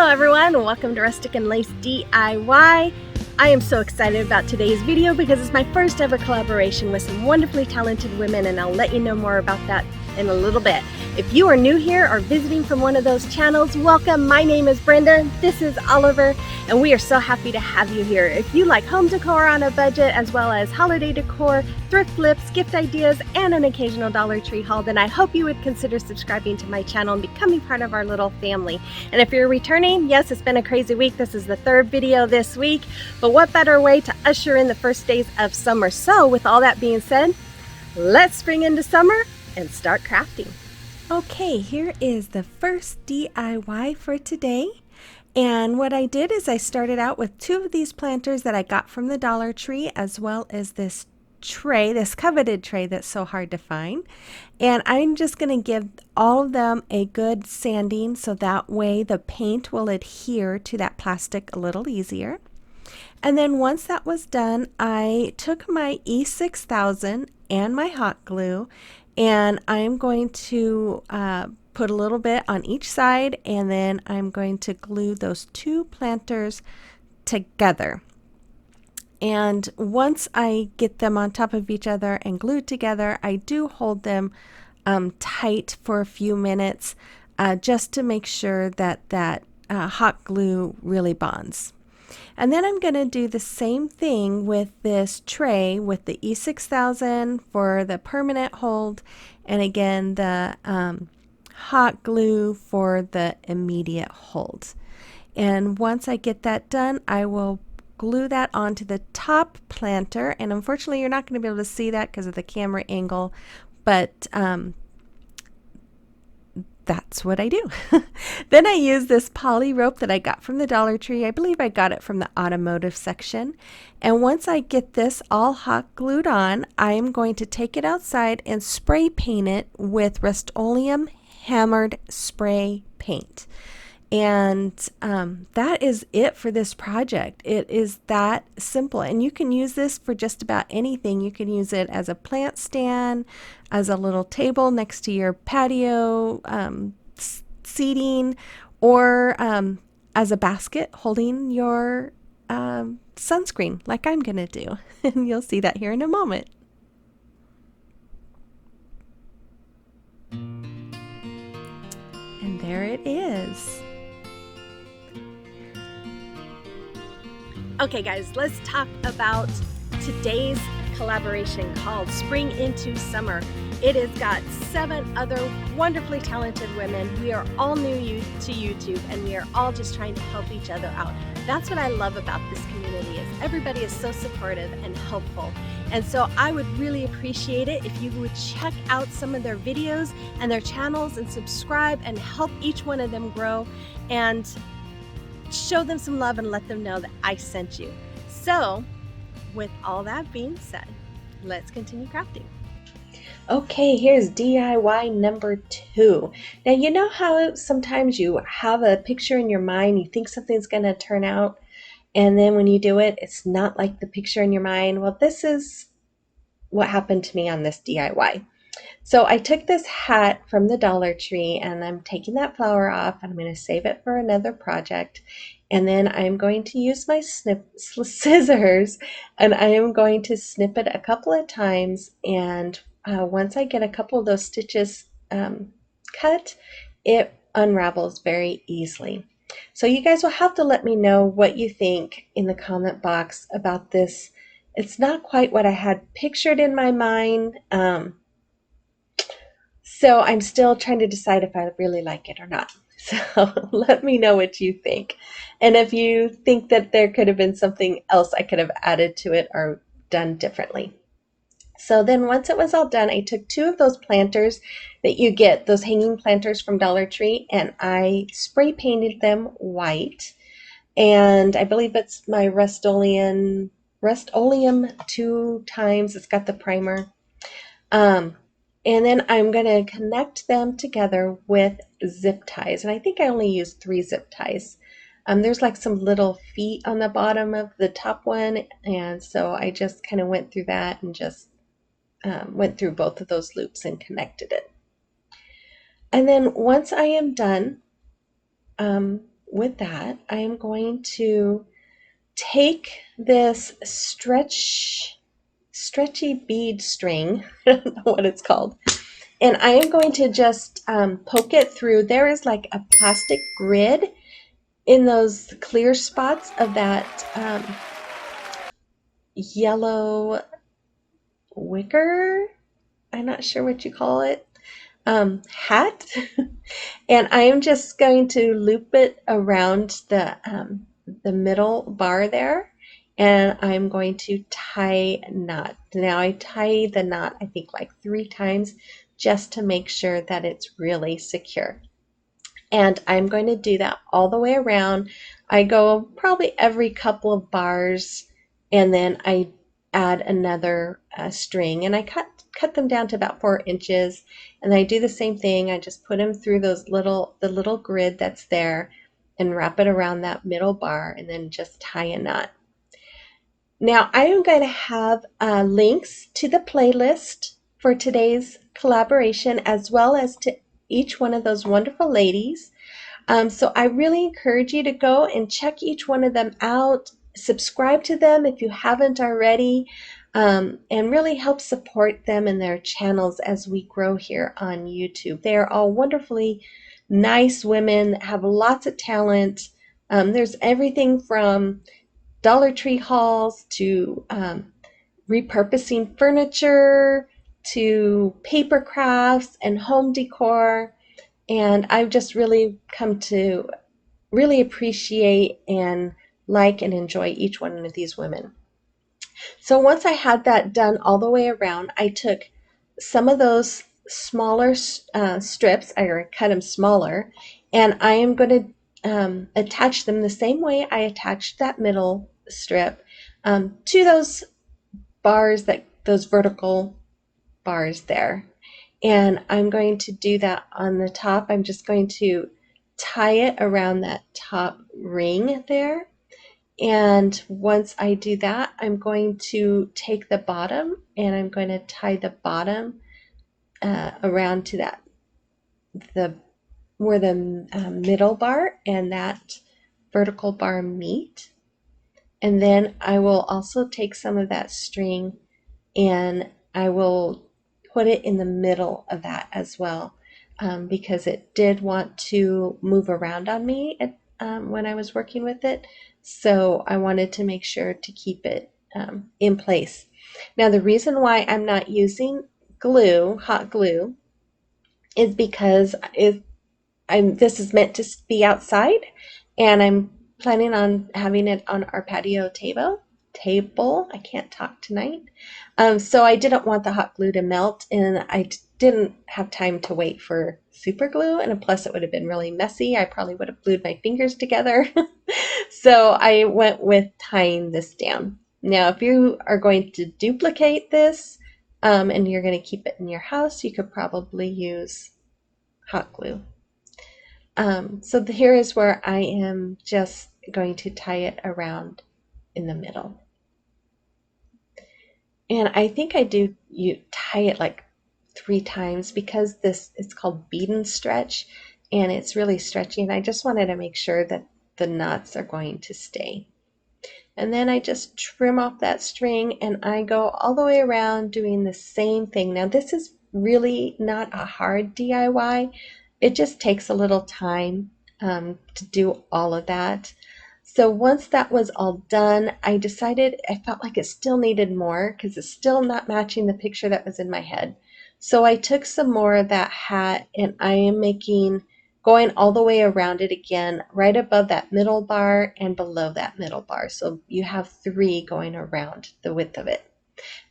Hello everyone, welcome to Rustic and Lace DIY. I am so excited about today's video because it's my first ever collaboration with some wonderfully talented women, and I'll let you know more about that in a little bit. If you are new here or visiting from one of those channels, welcome. My name is Brenda, this is Oliver, and we are so happy to have you here. If you like home decor on a budget, as well as holiday decor, thrift flips, gift ideas, and an occasional Dollar Tree haul, then I hope you would consider subscribing to my channel and becoming part of our little family. And if you're returning, yes, it's been a crazy week. This is the third video this week, but what better way to usher in the first days of summer? So with all that being said, let's spring into summer and start crafting. Okay, here is the first DIY for today. And what I did is I started out with two of these planters that I got from the Dollar Tree, as well as this tray, this coveted tray that's so hard to find. And I'm just going to give all of them a good sanding so that way the paint will adhere to that plastic a little easier. And then once that was done, I took my E6000 and my hot glue, and I'm going to put a little bit on each side, and then I'm going to glue those two planters together. And once I get them on top of each other and glued together, I do hold them tight for a few minutes just to make sure that that hot glue really bonds. And then I'm going to do the same thing with this tray with the E6000 for the permanent hold, and again the hot glue for the immediate hold. And once I get that done, I will glue that onto the top planter, and unfortunately you're not going to be able to see that because of the camera angle, but that's what I do. Then I use this poly rope that I got from the Dollar Tree. I believe I got it from the automotive section. And once I get this all hot glued on, I'm going to take it outside and spray paint it with Rustoleum hammered spray paint. And that is it for this project. It is that simple, and you can use this for just about anything. You can use it as a plant stand, as a little table next to your patio seating, or as a basket holding your sunscreen like I'm gonna do. And you'll see that here in a moment. And there it is. Okay guys, let's talk about today's collaboration called Spring into Summer. It has got 7 other wonderfully talented women. We are all new to YouTube, and we are all just trying to help each other out. That's what I love about this community, is everybody is so supportive and helpful. And so I would really appreciate it if you would check out some of their videos and their channels and subscribe and help each one of them grow, and show them some love and let them know that I sent you. So with all that being said, let's continue crafting. Okay, here's DIY number 2. Now, you know how sometimes you have a picture in your mind, you think something's going to turn out, and then when you do it, it's not like the picture in your mind? Well, this is what happened to me on this DIY. So I took this hat from the Dollar Tree, and I'm taking that flower off, and I'm going to save it for another project. And then I'm going to use my scissors, and I am going to snip it a couple of times. And once I get a couple of those stitches cut, it unravels very easily. So you guys will have to let me know what you think in the comment box about this. It's not quite what I had pictured in my mind. So I'm still trying to decide if I really like it or not. So let me know what you think. And if you think that there could have been something else I could have added to it or done differently. So then once it was all done, I took 2 of those planters that you get, those hanging planters from Dollar Tree, and I spray painted them white. And I believe it's my Rustoleum 2 times. It's got the primer. And then I'm going to connect them together with zip ties. And I think I only used 3 zip ties. There's like some little feet on the bottom of the top one. And so I just kind of went through that and just went through both of those loops and connected it. And then once I am done, with that, I am going to take this stretchy bead string, I don't know what it's called, and I am going to just poke it through. There is like a plastic grid in those clear spots of that yellow wicker, I'm not sure what you call it, hat. And I am just going to loop it around the middle bar there, and I'm going to tie a knot. Now I tie the knot I think like 3 times just to make sure that it's really secure. And I'm going to do that all the way around. I go probably every couple of bars, and then I add another string, and I cut them down to about 4 inches, and I do the same thing. I just put them through the little grid that's there and wrap it around that middle bar, and then just tie a knot. Now I am going to have links to the playlist for today's collaboration, as well as to each one of those wonderful ladies. So I really encourage you to go and check each one of them out, subscribe to them if you haven't already, and really help support them in their channels as we grow here on YouTube. They are all wonderfully nice women, have lots of talent. There's everything from Dollar Tree hauls to repurposing furniture to paper crafts and home decor. And I've just really come to really appreciate and like and enjoy each one of these women. So once I had that done all the way around, I took some of those smaller strips, I cut them smaller, and I am going to attach them the same way I attached that middle strip to those bars, those vertical bars there. And I'm going to do that on the top. I'm just going to tie it around that top ring there. And once I do that, I'm going to take the bottom and I'm going to tie the bottom around to that, where the middle bar and that vertical bar meet. And then I will also take some of that string and I will put it in the middle of that as well, because it did want to move around on me when I was working with it. So I wanted to make sure to keep it in place. Now the reason why I'm not using glue, hot glue, is because this is meant to be outside, and I'm planning on having it on our patio table. I can't talk tonight. So I didn't want the hot glue to melt, and I didn't have time to wait for super glue, and plus it would have been really messy. I probably would have glued my fingers together. So I went with tying this down. Now if you are going to duplicate this and you're going to keep it in your house, you could probably use hot glue. So here is where I am just going to tie it around in the middle. And I think you tie it like 3 times because it's called bead and stretch, and it's really stretchy, and I just wanted to make sure that the knots are going to stay. And then I just trim off that string and I go all the way around doing the same thing. Now this is really not a hard DIY. It just takes a little time to do all of that. So once that was all done, I decided I felt like it still needed more because it's still not matching the picture that was in my head. So I took some more of that hat and I am going all the way around it again, right above that middle bar and below that middle bar. So you have 3 going around the width of it.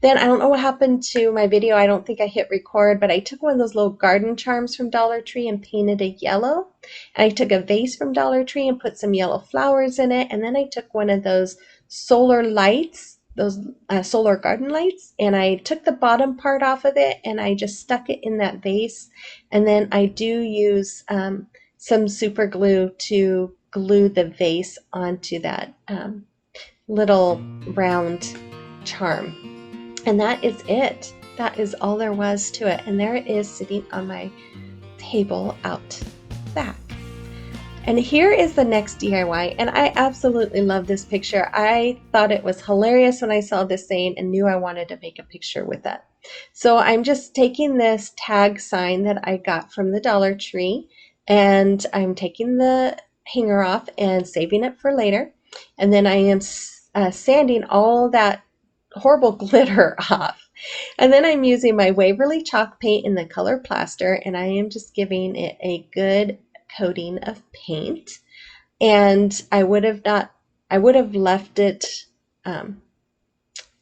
Then I don't know what happened to my video. I don't think I hit record, but I took one of those little garden charms from Dollar Tree and painted it yellow. And I took a vase from Dollar Tree and put some yellow flowers in it. And then I took one of those solar lights, those solar garden lights, and I took the bottom part off of it and I just stuck it in that vase. And then I do use some super glue to glue the vase onto that little round charm. And that is it. That is all there was to it. And there it is sitting on my table out back. And here is the next DIY, and I absolutely love this picture. I thought it was hilarious when I saw this saying and knew I wanted to make a picture with that. So I'm just taking this tag sign that I got from the Dollar Tree, and I'm taking the hanger off and saving it for later. And then I am sanding all that horrible glitter off. And then I'm using my Waverly chalk paint in the color plaster, and I am just giving it a good coating of paint. And I would have left it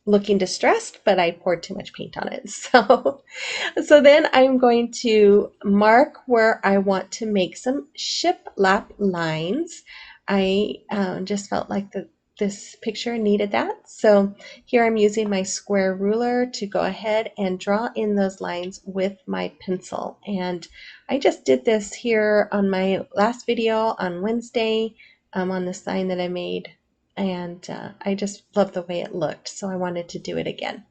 looking distressed, but I poured too much paint on it. So then I'm going to mark where I want to make some shiplap lines. I just felt like this picture needed that. So here I'm using my square ruler to go ahead and draw in those lines with my pencil. And I just did this here on my last video on Wednesday on the sign that I made. And I just loved the way it looked, so I wanted to do it again.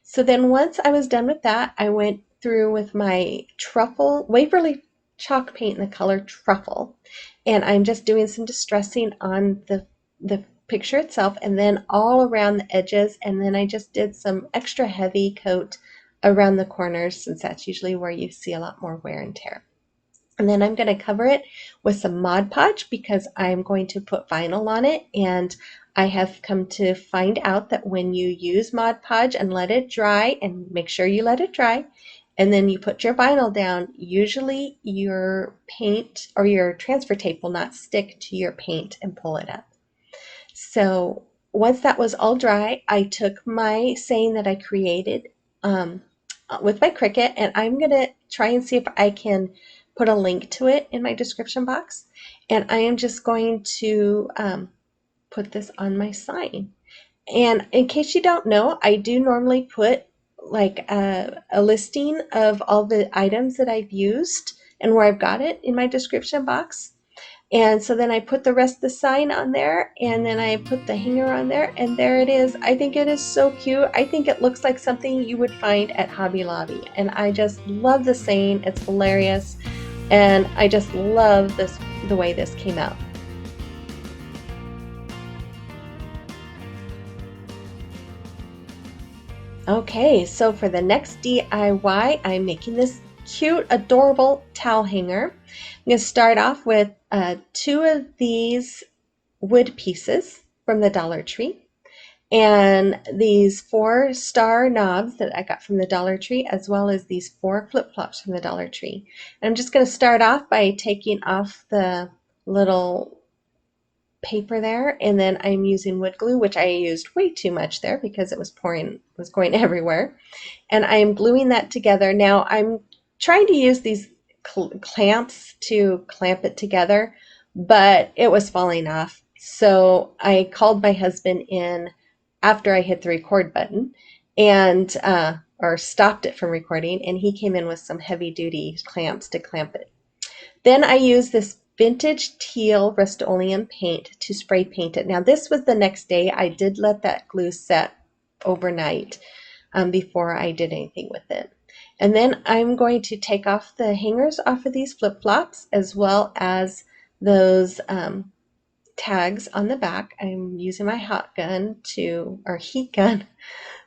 So then once I was done with that, I went through with my Truffle, Waverly chalk paint in the color Truffle, and I'm just doing some distressing on the picture itself and then all around the edges, and then I just did some extra heavy coat around the corners since that's usually where you see a lot more wear and tear. And then I'm going to cover it with some Mod Podge because I'm going to put vinyl on it. And I have come to find out that when you use Mod Podge and let it dry, and make sure you let it dry, and then you put your vinyl down, usually your paint or your transfer tape will not stick to your paint and pull it up. So once that was all dry, I took my saying that I created with my CRICUT, and I'm going to try and see if I can put a link to it in my description box. And I am just going to put this on my sign. And in case you don't know, I do normally put like a listing of all the items that I've used and where I've got it in my description box. And so then I put the rest of the sign on there, and then I put the hanger on there, and there it is. I think it is so cute. I think it looks like something you would find at Hobby Lobby. And I just love the saying. It's hilarious. And I just love the way this came out. Okay, so for the next DIY, I'm making this cute, adorable towel hanger. I'm going to start off with 2 of these wood pieces from the Dollar Tree and these 4 star knobs that I got from the Dollar Tree, as well as these 4 flip-flops from the Dollar Tree. And I'm just going to start off by taking off the little paper there, and then I'm using wood glue, which I used way too much there because it was going everywhere. And I'm gluing that together. Now I'm trying to use these clamps to clamp it together, but it was falling off. So I called my husband in after I hit the record button and or stopped it from recording, and he came in with some heavy duty clamps to clamp it. Then I used this vintage teal Rustoleum paint to spray paint it. Now this was the next day. I did let that glue set overnight before I did anything with it. And then I'm going to take off the hangers off of these flip-flops, as well as those tags on the back. I'm using my heat gun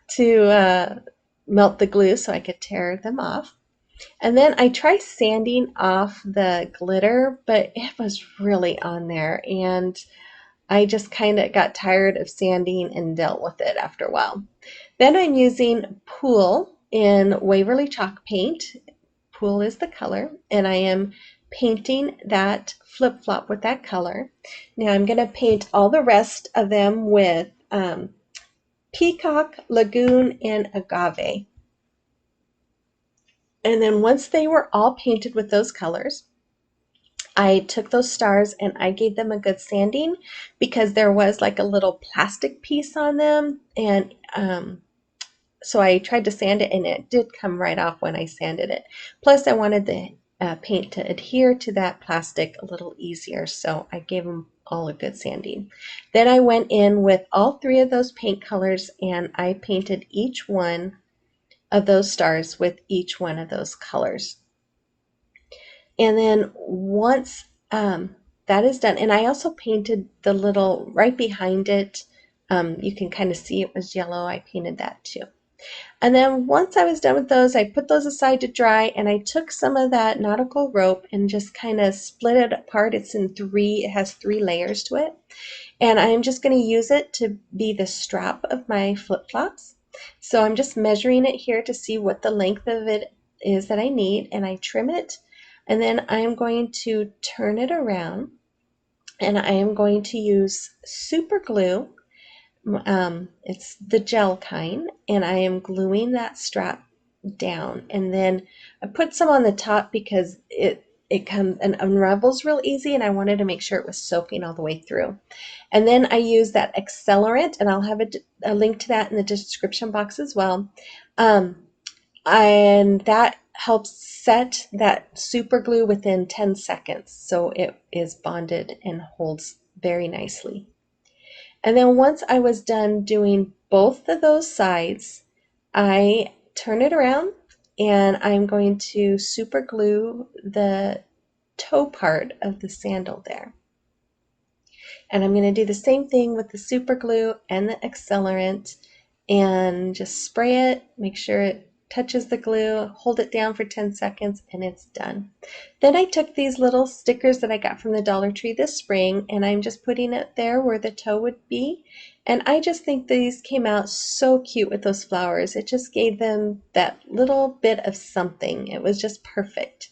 to melt the glue so I could tear them off. And then I tried sanding off the glitter, but it was really on there, and I just kind of got tired of sanding and dealt with it after a while. Then I'm using Pool in Waverly chalk paint. Pool is the color, and I am painting that flip-flop with that color. Now I'm going to paint all the rest of them with Peacock, Lagoon, and Agave. And then once they were all painted with those colors, I took those stars and I gave them a good sanding because there was like a little plastic piece on them, and so I tried to sand it, and it did come right off when I sanded it. Plus I wanted the paint to adhere to that plastic a little easier, so I gave them all a good sanding. Then I went in with all 3 of those paint colors, and I painted each one of those stars with each one of those colors. And then once that is done. And I also painted the little right behind it. You can kind of see it was yellow. I painted that too. And then once I was done with those, I put those aside to dry, and I took some of that nautical rope and just kind of split it apart. It has 3 layers to it. And I'm just going to use it to be the strap of my flip-flops. So I'm just measuring it here to see what the length of it is that I need, and I trim it. And then I'm going to turn it around, and I am going to use super glue. It's the gel kind, and I am gluing that strap down. And then I put some on the top because it comes and unravels real easy, and I wanted to make sure it was soaking all the way through. And then I use that accelerant, and I'll have a link to that in the description box as well. And that helps set that super glue within 10 seconds, so it is bonded and holds very nicely. And then once I was done doing both of those sides, I turn it around, and I'm going to super glue the toe part of the sandal there. And I'm going to do the same thing with the super glue and the accelerant, and just spray it, make sure it touches the glue, hold it down for 10 seconds, and it's done. Then I took these little stickers that I got from the Dollar Tree this spring, and I'm just putting it there where the toe would be. And I just think these came out so cute with those flowers. It just gave them that little bit of something. It was just perfect.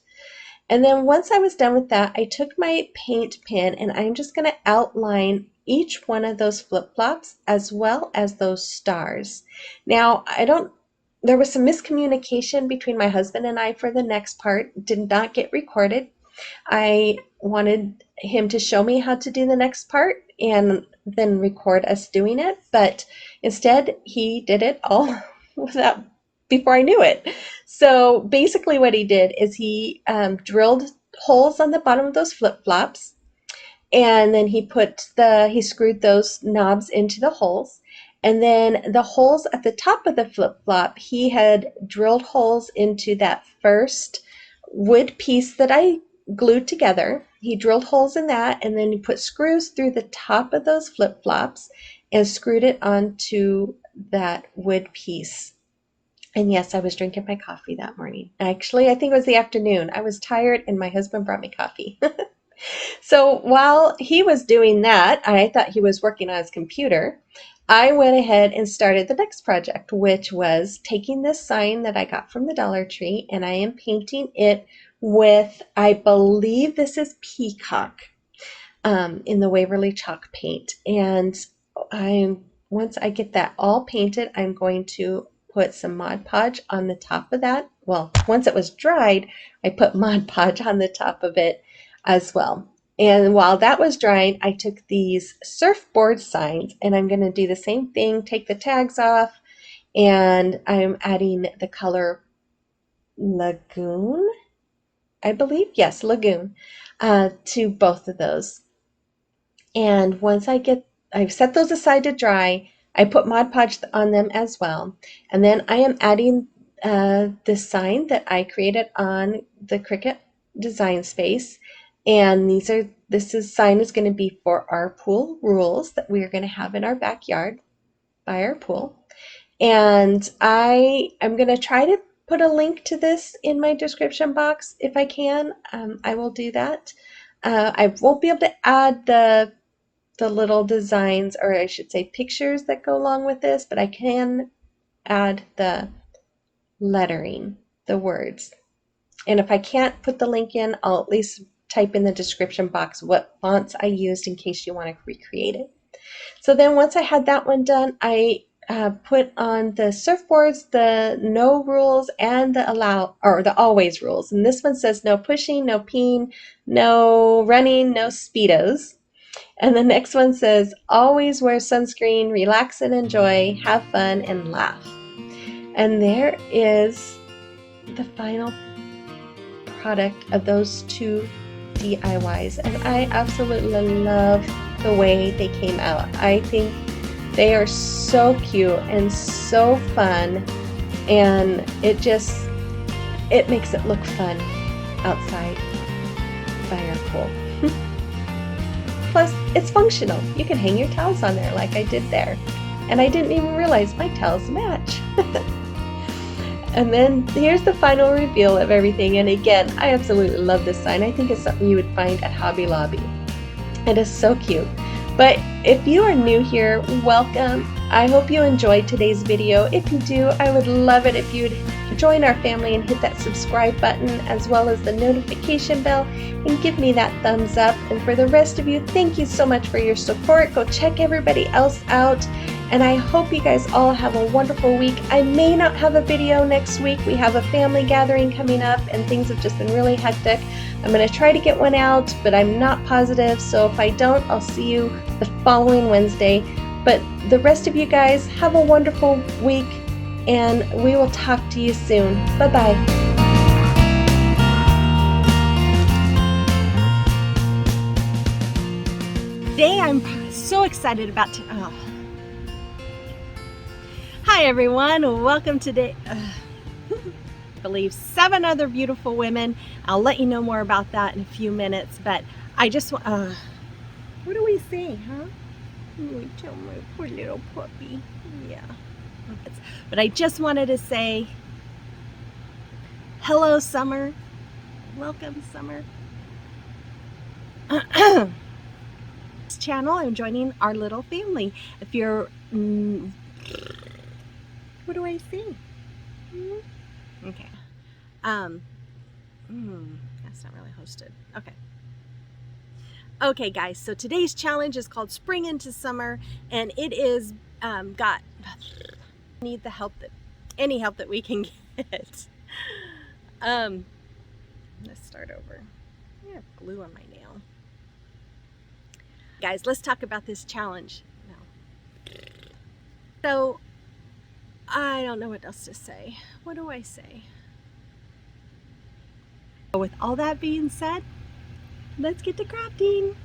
And then once I was done with that, I took my paint pen, and I'm just going to outline each one of those flip-flops as well as those stars. Now, there was some miscommunication between my husband and I for the next part. It did not get recorded. I wanted him to show me how to do the next part and then record us doing it, but instead he did it all without before I knew it. So basically what he did is he drilled holes on the bottom of those flip-flops, and then he screwed those knobs into the holes. And then the holes at the top of the flip-flop, he had drilled holes into that first wood piece that I glued together. He drilled holes in that, and then he put screws through the top of those flip-flops and screwed it onto that wood piece. And yes, I was drinking my coffee that morning. Actually, I think it was the afternoon. I was tired, and my husband brought me coffee. So while he was doing that, I thought he was working on his computer. I went ahead and started the next project, which was taking this sign that I got from the Dollar Tree, and I am painting it with, I believe this is Peacock, in the Waverly chalk paint. And once I get that all painted, I'm going to put some Mod Podge on the top of that. Well, once it was dried, I put Mod Podge on the top of it as well. And while that was drying, I took these surfboard signs, and I'm going to do the same thing, take the tags off, and I'm adding the color Lagoon, I believe. Yes, Lagoon, to both of those. And once I've set those aside to dry, I put Mod Podge on them as well. And then I am adding this sign that I created on the CRICUT design space. And this sign is going to be for our pool rules that we are going to have in our backyard by our pool. And I'm going to try to put a link to this in my description box if I can. I will do that. I won't be able to add the little designs, or I should say pictures that go along with this, but I can add the lettering, the words. And if I can't put the link in, I'll at least type in the description box what fonts I used in case you want to recreate it. So then once I had that one done, I put on the surfboards the no rules and the always rules. And this one says no pushing, no peeing, no running, no speedos. And the next one says always wear sunscreen, relax and enjoy, have fun and laugh. And there is the final product of those two DIYs, and I absolutely love the way they came out. I think they are so cute and so fun, and it makes it look fun outside by our pool. Plus, it's functional. You can hang your towels on there like I did there. And I didn't even realize my towels match. And then here's the final reveal of everything. And again, I absolutely love this sign. I think it's something you would find at Hobby Lobby. It is so cute. But if you are new here, welcome. I hope you enjoyed today's video. If you do, I would love it if you'd join our family and hit that subscribe button as well as the notification bell and give me that thumbs up. And for the rest of you, thank you so much for your support. Go check everybody else out. And I hope you guys all have a wonderful week. I may not have a video next week. We have a family gathering coming up and things have just been really hectic. I'm going to try to get one out, but I'm not positive. So if I don't, I'll see you the following Wednesday. But the rest of you guys, have a wonderful week and we will talk to you soon. Bye-bye. Today I'm so excited about Hi everyone, welcome today. I believe 7 other beautiful women. I'll let you know more about that in a few minutes, but I just want, what do we see, huh? We tell my poor little puppy. Yeah. But I just wanted to say, hello summer. Welcome summer. This channel, I'm joining our little family. If you're, what do I see? Okay. That's not really hosted. Okay. Okay guys, so today's challenge is called Spring into Summer, and it is need the help any help that we can get. Let's start over. I have glue on my nail. Guys, let's talk about this challenge now. So I don't know what else to say. What do I say? With all that being said, let's get to crafting.